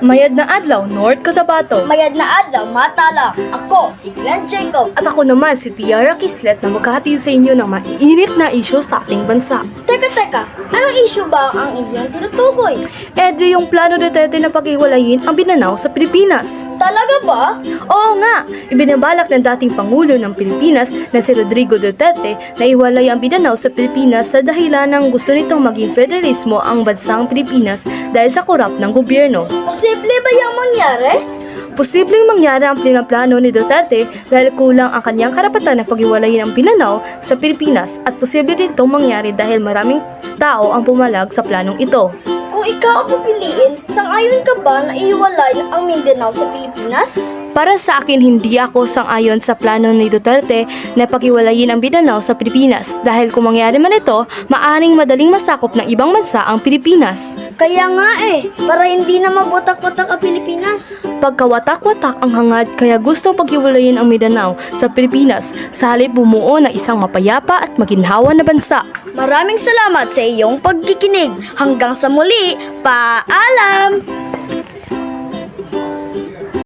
Mayad na adlaw, North Cotabato. Mayad na adlaw, matala. Ako, si Glenn Jacob. At ako naman si Tiara Kislet na maghahatid sa inyo ng maiinit na isyu sa ating bansa. Teka, anong issue ba ang iyong tinutukoy? Edi yung plano Duterte na paghiwalayin ang Mindanao sa Pilipinas. Talaga ba? Oo nga, ibinabalak ng dating Pangulo ng Pilipinas na si Rodrigo Duterte na iwalay ang Mindanao sa Pilipinas sa dahilan ng gusto nitong maging federalismo ang bansang Pilipinas dahil sa korap ng gobyerno. Posible ba yung mangyari? Posibleng mangyari ang plano ni Duterte dahil kulang ang kanyang karapatan na paghiwalayin ang Mindanao sa Pilipinas at posible din itong mangyari dahil maraming tao ang pumalag sa planong ito. Kung ikaw ang pipiliin, sang-ayon ka ba na ihiwalay ang Mindanao sa Pilipinas? Para sa akin, hindi ako sang-ayon sa plano ni Duterte na paghiwalayin ang Mindanao sa Pilipinas dahil kung mangyari man ito, maaaring madaling masakop ng ibang bansa ang Pilipinas. Kaya nga para hindi na mabutak-butak ang Pilipinas. Pagkawatak-watak ang hangad kaya gustong paghiwalayin ang Mindanao sa Pilipinas sa halip bumuo na isang mapayapa at maginhawa na bansa. Maraming salamat sa iyong pagkikinig. Hanggang sa muli, paalam!